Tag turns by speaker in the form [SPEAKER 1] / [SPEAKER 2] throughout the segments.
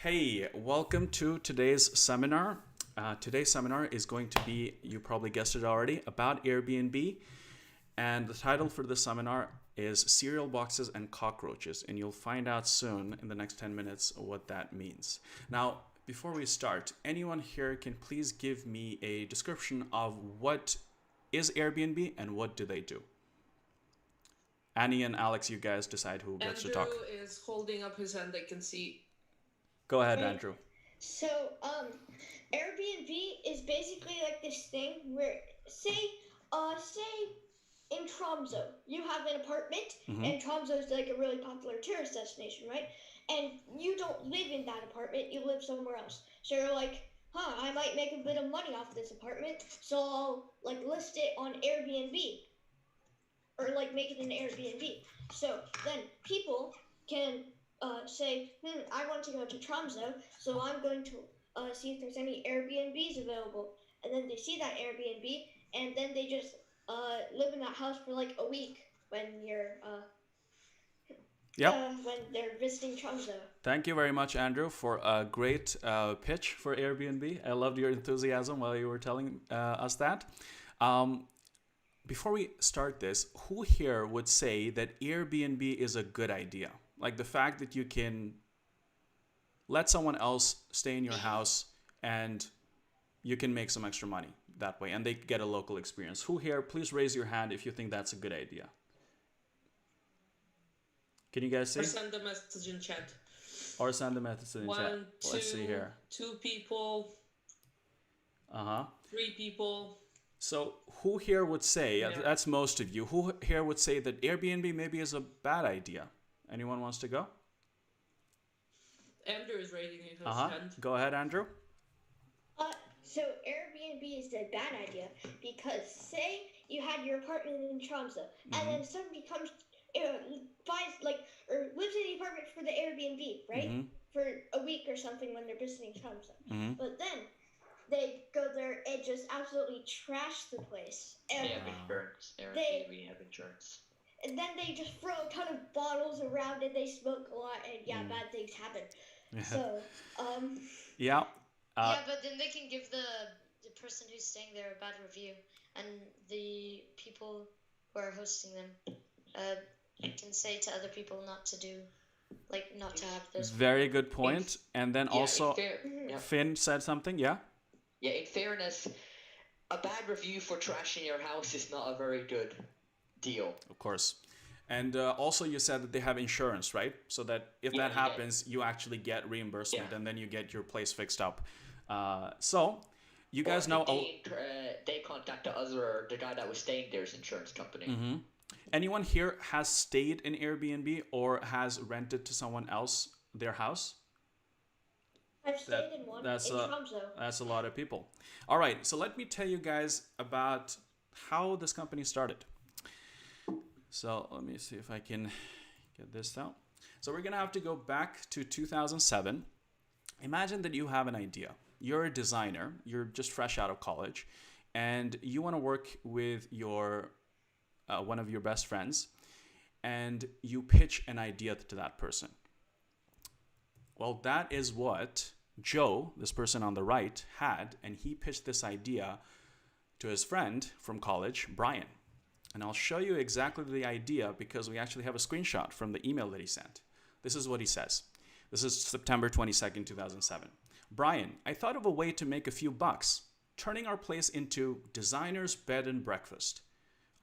[SPEAKER 1] Hey, welcome to today's seminar. Today's seminar is going to be, you probably guessed it already, about Airbnb. And the title for the seminar is Cereal Boxes and Cockroaches. And you'll find out soon in the next 10 minutes what that means. Now, before we start, anyone here can please give me a description of what is Airbnb and what do they do? Annie and Alex, you guys decide who gets to talk.
[SPEAKER 2] Andrew is holding up his hand, I can see.
[SPEAKER 1] Go ahead, Andrew.
[SPEAKER 3] So, Airbnb is basically like this thing where, say in Tromso, you have an apartment, and Tromso is like a really popular tourist destination, right? And you don't live in that apartment, you live somewhere else. So you're like, I might make a bit of money off this apartment, so I'll like list it on Airbnb, or like make it an Airbnb. So then people can say, I want to go to Tromso, so I'm going to see if there's any Airbnbs available. And then they see that Airbnb, and then they just live in that house for like a week when when they're visiting Tromso.
[SPEAKER 1] Thank you very much, Andrew, for a great pitch for Airbnb. I loved your enthusiasm while you were telling us that. Before we start this, who here would say that Airbnb is a good idea? Like the fact that you can let someone else stay in your house and you can make some extra money that way and they get a local experience. Who here, please raise your hand if you think that's a good idea. Can you guys see?
[SPEAKER 2] Or send a message in chat.
[SPEAKER 1] Or send a message in chat. Let's see here.
[SPEAKER 2] 2 people. 3 people.
[SPEAKER 1] So who here would say, that's most of you, who here would say that Airbnb maybe is a bad idea? Anyone wants to go?
[SPEAKER 2] Andrew is raising his hand.
[SPEAKER 1] Go ahead, Andrew.
[SPEAKER 3] So Airbnb is a bad idea because say you had your apartment in Tromso and then somebody comes, buys or lives in the apartment for the Airbnb, right? For a week or something when they're visiting Tromso. But then they go there and just absolutely trash the place. And
[SPEAKER 4] they have insurance. Airbnb have insurance.
[SPEAKER 3] And then they just throw a ton of bottles around and they smoke a lot and bad things happen. So,
[SPEAKER 1] yeah,
[SPEAKER 5] but then they can give the person who's staying there a bad review, and the people who are hosting them can say to other people not to do, not to have this.
[SPEAKER 1] Very good point. And then also, Finn said something, Yeah,
[SPEAKER 4] in fairness, a bad review for trashing your house is not a very good deal.
[SPEAKER 1] Of course. And also you said that they have insurance, right? So that if that happens, you actually get reimbursement and then you get your place fixed up. So you guys know...
[SPEAKER 4] They contacted us or the guy that was staying there's insurance company.
[SPEAKER 1] Anyone here has stayed in Airbnb or has rented to someone else their house?
[SPEAKER 3] I've stayed in one in Tromso.
[SPEAKER 1] That's a lot of people. All right, so let me tell you guys about how this company started. So let me see if I can get this out. So we're going to have to go back to 2007. Imagine that you have an idea. You're a designer. You're just fresh out of college. And you want to work with your one of your best friends. And you pitch an idea to that person. Well, that is what Joe, this person on the right, had. And he pitched this idea to his friend from college, Brian. And I'll show you exactly the idea because we actually have a screenshot from the email that he sent. This is what he says. This is September 22nd, 2007. Brian, I thought of a way to make a few bucks, turning our place into designer's bed and breakfast,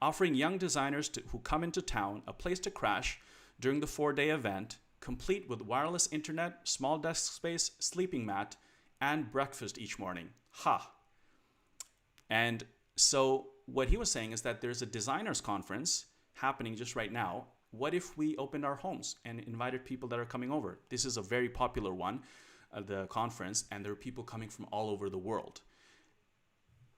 [SPEAKER 1] offering young designers who come into town a place to crash during the 4-day event, complete with wireless internet, small desk space, sleeping mat, and breakfast each morning. And so what he was saying is that there's a designers conference happening just right now. What if we opened our homes and invited people that are coming over? This is a very popular one, the conference, and there are people coming from all over the world.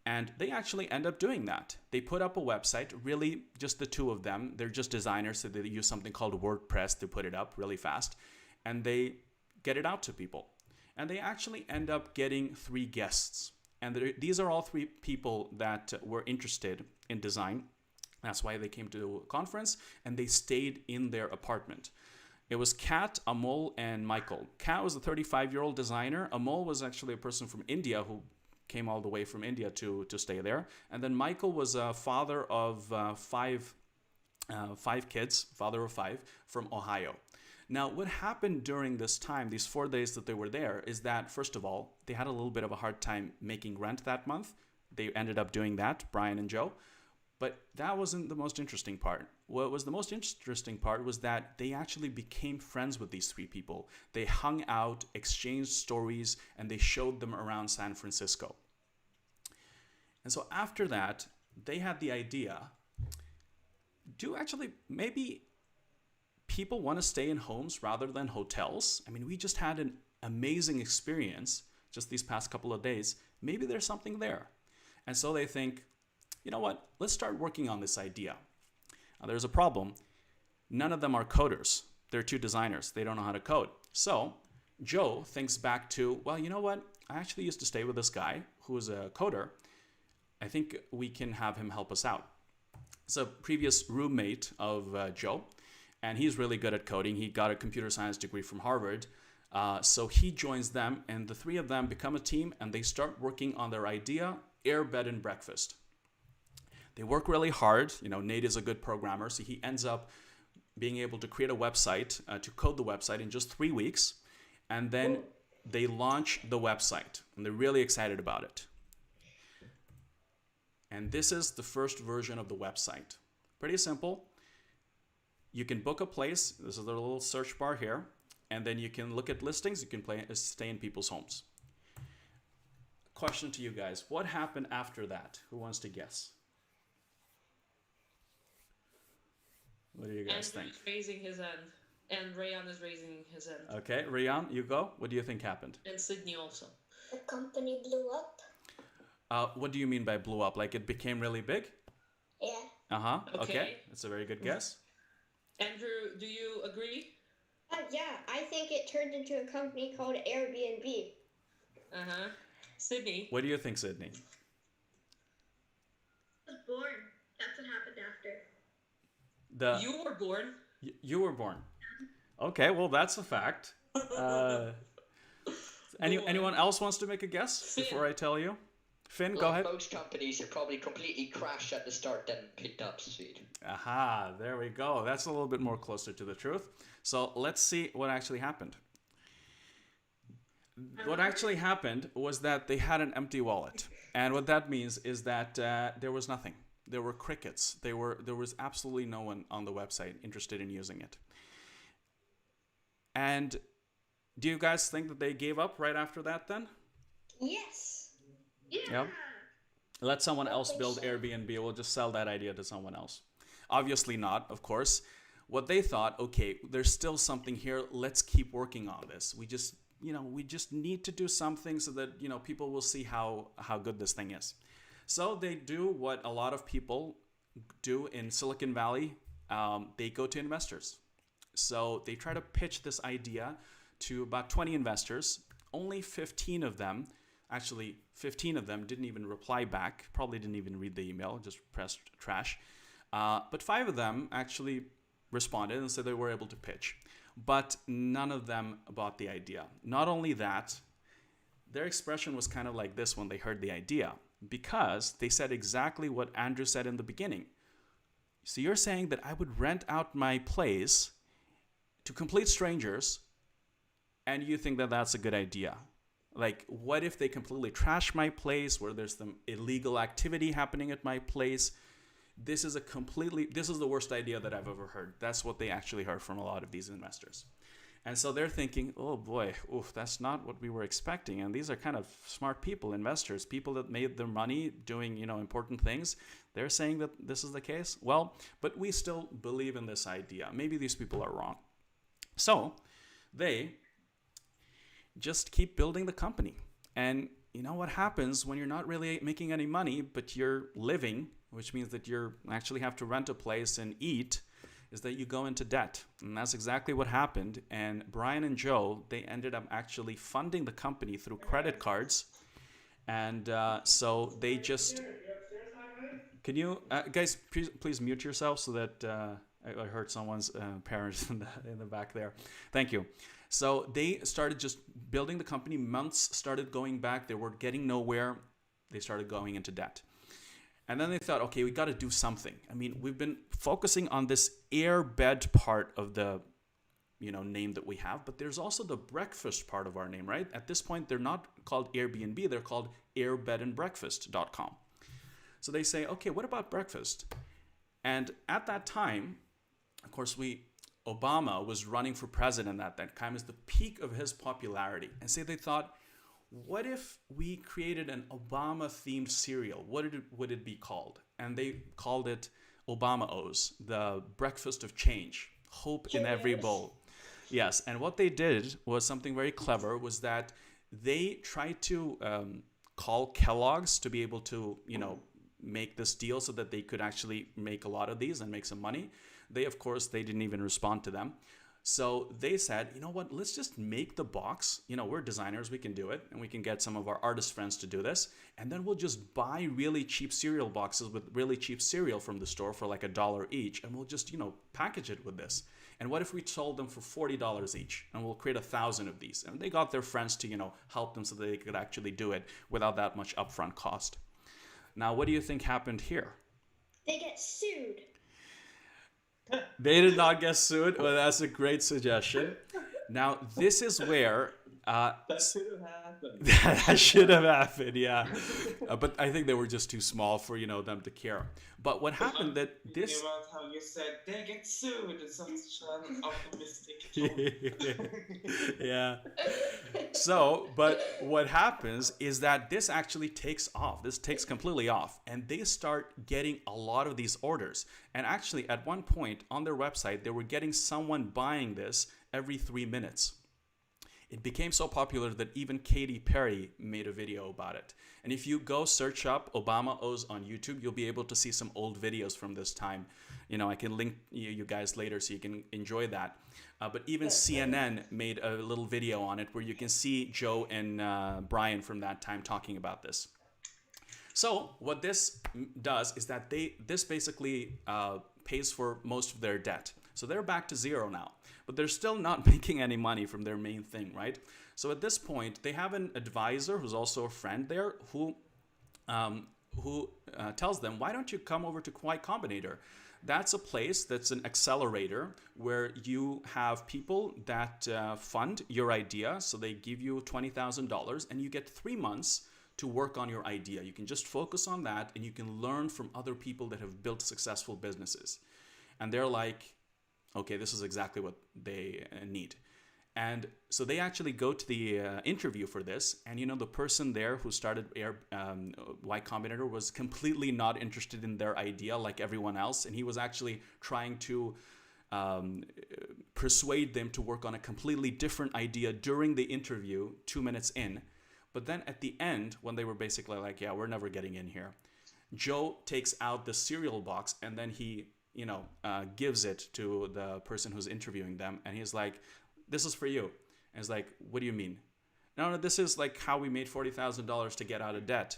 [SPEAKER 1] And they actually end up doing that. They put up a website, really just the two of them. They're just designers, so they use something called WordPress to put it up really fast. And they get it out to people. And they actually end up getting 3 guests. And these are all 3 people that were interested in design. That's why they came to the conference and they stayed in their apartment. It was Kat, Amol, and Michael. Kat was a 35-year-old designer. Amol was actually a person from India who came all the way from India to stay there. And then Michael was a father of five kids, father of five, from Ohio. Now, what happened during this time, these 4 days that they were there, is that, first of all, they had a little bit of a hard time making rent that month. They ended up doing that, Brian and Joe. But that wasn't the most interesting part. What was the most interesting part was that they actually became friends with these three people. They hung out, exchanged stories, and they showed them around San Francisco. And so after that, they had the idea, do actually maybe people want to stay in homes rather than hotels? I mean, we just had an amazing experience just these past couple of days. Maybe there's something there. And so they think, you know what, let's start working on this idea. Now, there's a problem. None of them are coders. They're two designers. They don't know how to code. So Joe thinks back to, well, you know what? I actually used to stay with this guy who was a coder. I think we can have him help us out. It's a previous roommate of Joe, and he's really good at coding. He got a computer science degree from Harvard. So he joins them, and the three of them become a team, and they start working on their idea, Air Bed and Breakfast. They work really hard. You know, Nate is a good programmer, so he ends up being able to create a website, to code the website in just 3 weeks. And then they launch the website, and they're really excited about it. And this is the first version of the website. Pretty simple. You can book a place. This is the little search bar here. And then you can look at listings. You can stay in people's homes. Question to you guys. What happened after that? Who wants to guess? What do you guys think?
[SPEAKER 2] Andrew's raising his hand. And Rayan is raising his hand.
[SPEAKER 1] Okay, Rayan, you go. What do you think happened?
[SPEAKER 2] And Sydney also.
[SPEAKER 3] The company blew up.
[SPEAKER 1] What do you mean by blew up? Like it became really big?
[SPEAKER 3] Yeah.
[SPEAKER 1] Uh-huh. Okay.
[SPEAKER 2] Okay.
[SPEAKER 1] That's a very good guess.
[SPEAKER 2] Andrew, do you agree?
[SPEAKER 3] Yeah, I think it turned into a company called AirBnB.
[SPEAKER 2] Uh-huh. Sydney?
[SPEAKER 1] What do you think, Sydney?
[SPEAKER 3] I was born. That's what happened after.
[SPEAKER 2] You were born?
[SPEAKER 1] You were born. Okay, well, that's a fact. Anyone else wants to make a guess before I tell you? Finn, go ahead.
[SPEAKER 4] Most companies are probably completely crashed at the start, then picked up speed.
[SPEAKER 1] Aha, there we go. That's a little bit more closer to the truth. So let's see what actually happened. What actually happened was that they had an empty wallet. And what that means is that there was nothing. There were crickets. There was absolutely no one on the website interested in using it. And do you guys think that they gave up right after that then?
[SPEAKER 3] Yes.
[SPEAKER 1] Yeah. Let someone else build Airbnb. We'll just sell that idea to someone else. Obviously not, of course. What they thought, okay, there's still something here. Let's keep working on this. We just need to do something so that, people will see how good this thing is. So they do what a lot of people do in Silicon Valley. They go to investors. So they try to pitch this idea to about 20 investors. Only 15 of them didn't even reply back, probably didn't even read the email, just pressed trash. But 5 of them actually responded and said they were able to pitch. But none of them bought the idea. Not only that, their expression was kind of like this when they heard the idea, because they said exactly what Andrew said in the beginning. So you're saying that I would rent out my place to complete strangers, and you think that that's a good idea? Like, what if they completely trash my place, where there's some illegal activity happening at my place? This is the worst idea that I've ever heard. That's what they actually heard from a lot of these investors. And so they're thinking, oh boy, that's not what we were expecting. And these are kind of smart people, investors, people that made their money doing, important things. They're saying that this is the case. Well, but we still believe in this idea. Maybe these people are wrong. So they just keep building the company. And you know what happens when you're not really making any money, but you're living, which means that you actually have to rent a place and eat, is that you go into debt. And that's exactly what happened. And Brian and Joe, they ended up actually funding the company through credit cards. And so they just... Can you... guys, please mute yourself so that I heard someone's parents in the back there. Thank you. So they started just building the company. Months started going back. They were getting nowhere. They started going into debt. And then they thought, okay, we got to do something. I mean, we've been focusing on this airbed part of the name that we have, but there's also the breakfast part of our name, right? At this point, they're not called Airbnb. They're called airbedandbreakfast.com. So they say, okay, what about breakfast? And at that time, of course, Obama was running for president at that time. Is the peak of his popularity. And so they thought, what if we created an Obama-themed cereal? What would it be called? And they called it Obama-O's, the breakfast of change, hope in every bowl. Yes, and what they did was something very clever, was that they tried to call Kellogg's to be able to, make this deal so that they could actually make a lot of these and make some money. They didn't even respond to them. So they said, you know what, let's just make the box. We're designers, we can do it. And we can get some of our artist friends to do this. And then we'll just buy really cheap cereal boxes with really cheap cereal from the store for like $1 each. And we'll just, package it with this. And what if we sold them for $40 each? And we'll create 1,000 of these. And they got their friends to, help them so that they could actually do it without that much upfront cost. Now, what do you think happened here?
[SPEAKER 3] They get sued.
[SPEAKER 1] They did not get sued. Well, that's a great suggestion. Now, this is where...
[SPEAKER 6] that should have happened.
[SPEAKER 1] That should have happened, yeah. But I think they were just too small for, them to care. But what happened that this...
[SPEAKER 6] about how you said, they get sued. It's such an optimistic tone.
[SPEAKER 1] Yeah. So, but what happens is that this actually takes off. This takes completely off. And they start getting a lot of these orders. And actually, at one point on their website, they were getting someone buying this every 3 minutes. It became so popular that even Katy Perry made a video about it. And if you go search up Obama-O's on YouTube, you'll be able to see some old videos from this time. I can link you guys later so you can enjoy that. But even CNN made a little video on it where you can see Joe and Brian from that time talking about this. So what this does is that this basically pays for most of their debt. So they're back to zero now. But they're still not making any money from their main thing, right? So at this point, they have an advisor who's also a friend there who tells them, why don't you come over to Y Combinator? That's a place that's an accelerator where you have people that fund your idea. So they give you $20,000 and you get 3 months to work on your idea. You can just focus on that and you can learn from other people that have built successful businesses. And they're like, okay, this is exactly what they need. And so they actually go to the interview for this. And, the person there who started Y Combinator was completely not interested in their idea like everyone else. And he was actually trying to persuade them to work on a completely different idea during the interview, 2 minutes in. But then at the end, when they were basically like, yeah, we're never getting in here, Joe takes out the cereal box and then he gives it to the person who's interviewing them. And he's like, this is for you. And it's like, what do you mean? No, this is like how we made $40,000 to get out of debt.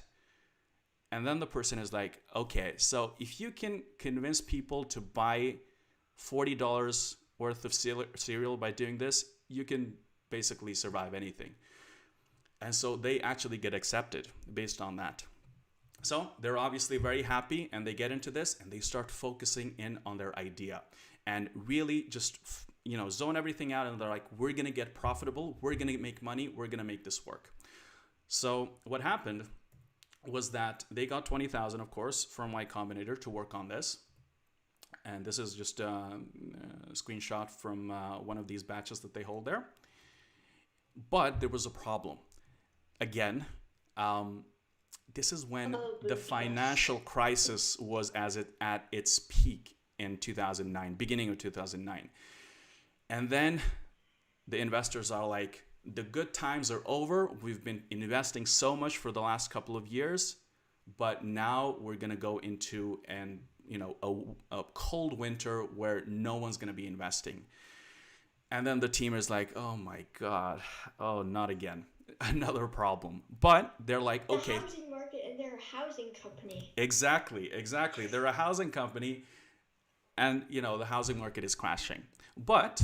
[SPEAKER 1] And then the person is like, okay, so if you can convince people to buy $40 worth of cereal by doing this, you can basically survive anything. And so they actually get accepted based on that. So they're obviously very happy and they get into this and they start focusing in on their idea and really just, zone everything out. And they're like, we're going to get profitable. We're going to make money. We're going to make this work. So what happened was that they got $20,000, of course, from Y Combinator to work on this. And this is just a screenshot from one of these batches that they hold there. But there was a problem. Again, this is when the financial crisis was at its peak in 2009, beginning of 2009. And then the investors are like, the good times are over. We've been investing so much for the last couple of years, but now we're going to go into a cold winter where no one's going to be investing. And then the team is like, oh my God, oh, not again. Another problem. But they're like, okay.
[SPEAKER 3] The housing market and they're a housing company.
[SPEAKER 1] Exactly. They're a housing company. and the housing market is crashing. But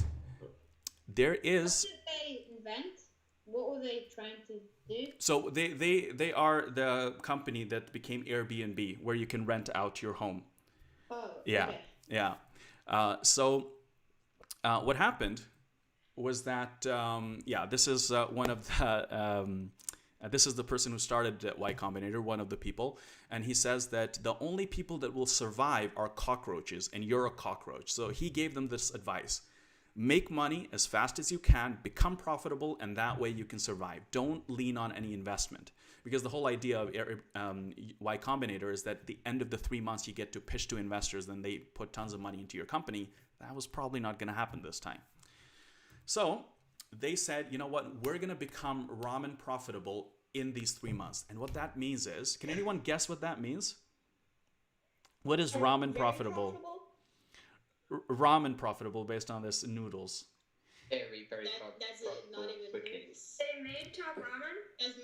[SPEAKER 1] there is.
[SPEAKER 7] What did they invent? What were they trying to do?
[SPEAKER 1] So they are the company that became Airbnb, where you can rent out your home.
[SPEAKER 7] Oh,
[SPEAKER 1] Yeah,
[SPEAKER 7] okay.
[SPEAKER 1] yeah. So what happened was that this is one of the this is the person who started Y Combinator, one of the people, and he says that the only people that will survive are cockroaches, and you're a cockroach. So he gave them this advice: make money as fast as you can, become profitable, and that way you can survive. Don't lean on any investment. Because the whole idea of Y Combinator is that at the end of the 3 months you get to pitch to investors, then they put tons of money into your company. That was probably not going to happen this time. So they said, you know what, we're going to become ramen profitable in these 3 months. And what that means is, can anyone guess what that means? What is ramen profitable? Ramen profitable based on this noodles.
[SPEAKER 4] Very, very
[SPEAKER 7] That's it, not even
[SPEAKER 4] quickly.
[SPEAKER 7] noodles.
[SPEAKER 2] They made top ramen.
[SPEAKER 7] It's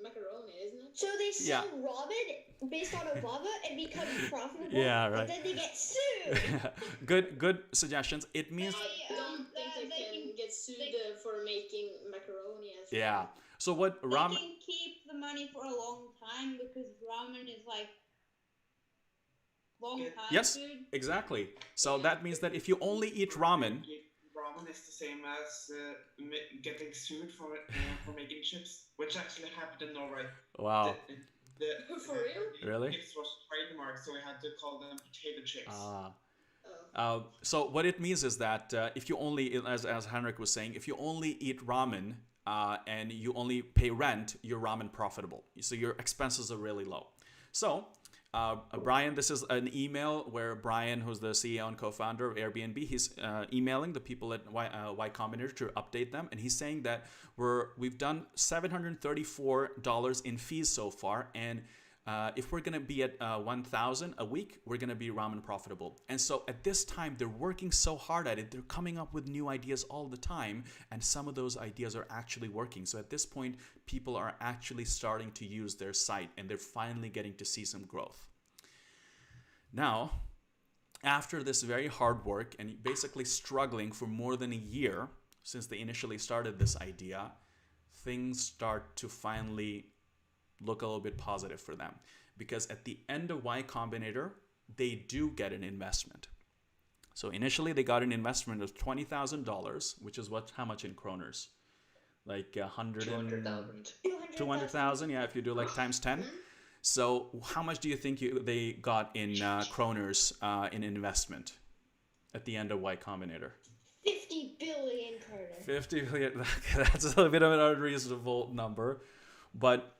[SPEAKER 7] macaroni, isn't it?
[SPEAKER 3] So they sell ramen based on a lava and become profitable.
[SPEAKER 1] Yeah, right.
[SPEAKER 3] And then they get sued.
[SPEAKER 1] Good suggestions. It means
[SPEAKER 7] I don't think they can get sued for making macaroni.
[SPEAKER 1] yeah. So what ramen?
[SPEAKER 7] They can keep the money for a long time because ramen is like long time
[SPEAKER 1] Yes,
[SPEAKER 7] food.
[SPEAKER 1] exactly. So that means that if you only eat ramen,
[SPEAKER 6] Ramen is the same as getting sued for making chips, which actually happened in Norway.
[SPEAKER 1] wow.
[SPEAKER 7] For real?
[SPEAKER 1] Really?
[SPEAKER 6] Chips was trademarked, so we had to call them potato chips.
[SPEAKER 1] So what it means is that if you only, as Henrik was saying, if you only eat ramen and you only pay rent, you're ramen profitable. So your expenses are really low. So Brian, this is an email where Brian, who's the CEO and co-founder of Airbnb, he's emailing the people at Y Combinator to update them, and he's saying that we've done $734 in fees so far, and if we're going to be at 1,000 a week, we're going to be ramen profitable. And so at this time, they're working so hard at it. They're coming up with new ideas all the time, and some of those ideas are actually working. So at this point, people are actually starting to use their site, and they're finally getting to see some growth. Now, after this very hard work and basically struggling for more than a year since they initially started this idea, things start to finally look a little bit positive for them, because at the end of Y Combinator, they do get an investment. So initially they got an investment of $20,000, which is how much in kroners? Like
[SPEAKER 4] 200,000.
[SPEAKER 1] 200,000, yeah, if you do like times 10. So how much do you think they got in kroners in investment at the end of Y Combinator?
[SPEAKER 3] 50 billion kroner.
[SPEAKER 1] 50 billion, that's a little bit of an unreasonable number, but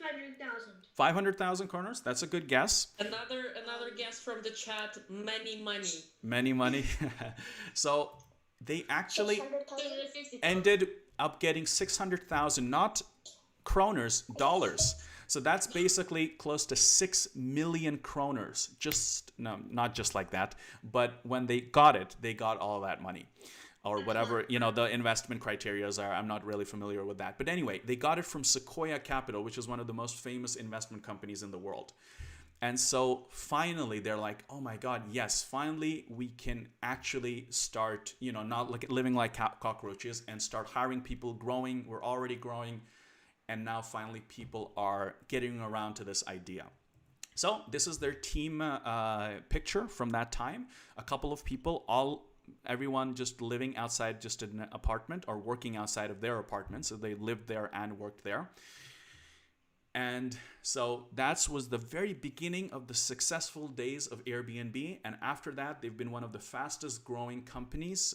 [SPEAKER 2] 500,000.
[SPEAKER 1] 500,000 kroners, that's a good guess.
[SPEAKER 2] Another guess from the chat. Many money.
[SPEAKER 1] Many money. So they actually
[SPEAKER 3] 600,000?
[SPEAKER 1] ended up getting 600,000, not kroners, dollars. So that's basically close to 6 million kroners. Not just like that, but when they got it, they got all that money. Or whatever, the investment criteria are. I'm not really familiar with that. But anyway, they got it from Sequoia Capital, which is one of the most famous investment companies in the world. And so finally, they're like, oh my God, yes, finally we can actually start, not like living like cockroaches and start hiring people, growing. We're already growing. And now finally people are getting around to this idea. So this is their team picture from that time. A couple of people, everyone just living outside just an apartment or working outside of their apartment. So they lived there and worked there. And so that was the very beginning of the successful days of Airbnb. And after that, they've been one of the fastest growing companies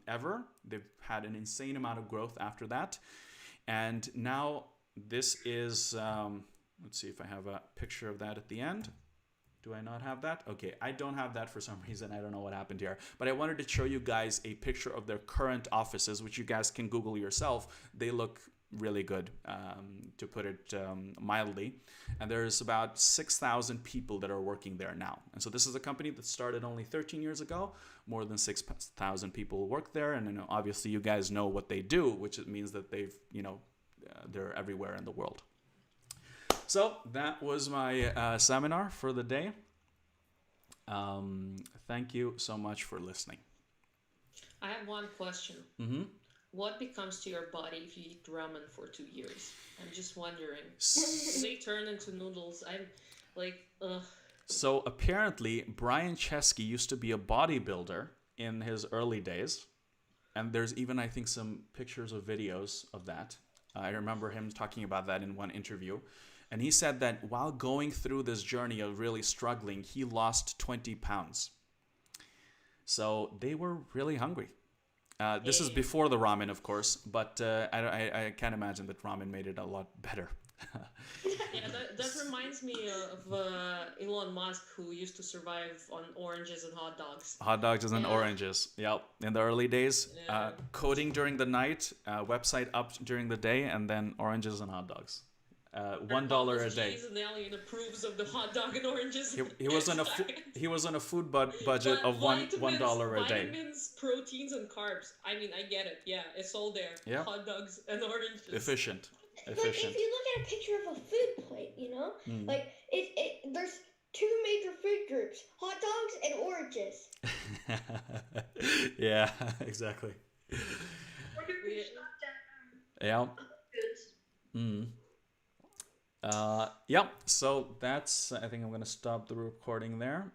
[SPEAKER 1] ever. They've had an insane amount of growth after that. And now this is, let's see if I have a picture of that at the end. Do I not have that? Okay, I don't have that for some reason. I don't know what happened here. But I wanted to show you guys a picture of their current offices, which you guys can Google yourself. They look really good, to put it mildly. And there's about 6,000 people that are working there now. And so this is a company that started only 13 years ago. More than 6,000 people work there. And obviously you guys know what they do, which means that they're everywhere in the world. So that was my seminar for the day. Thank you so much for listening.
[SPEAKER 2] I have one question.
[SPEAKER 1] Mm-hmm.
[SPEAKER 2] What becomes to your body if you eat ramen for 2 years? I'm just wondering. They turn into noodles. I'm like, ugh.
[SPEAKER 1] So apparently, Brian Chesky used to be a bodybuilder in his early days. And there's even, I think, some pictures or videos of that. I remember him talking about that in one interview. And he said that while going through this journey of really struggling, he lost 20 pounds. So they were really hungry. This is before the ramen, of course, but I can't imagine that ramen made it a lot better.
[SPEAKER 2] Yeah, that reminds me of Elon Musk, who used to survive on oranges and hot dogs.
[SPEAKER 1] Hot dogs and oranges. Yep. In the early days,
[SPEAKER 2] Yeah.
[SPEAKER 1] coding during the night, website up during the day, and then oranges and hot dogs. $1 a day.
[SPEAKER 2] Cheese and alien approves of the hot dog and oranges.
[SPEAKER 1] He was on a he was on a food budget of $1 a day.
[SPEAKER 2] Vitamins, proteins, and carbs. I mean, I get it. Yeah, it's all there.
[SPEAKER 1] Yeah.
[SPEAKER 2] Hot dogs and oranges.
[SPEAKER 1] Efficient.
[SPEAKER 3] Like if you look at a picture of a food plate, you know, like there's two major food groups: hot dogs and oranges.
[SPEAKER 1] Yeah, exactly. Yeah. Yeah, so that's, I think I'm going to stop the recording there.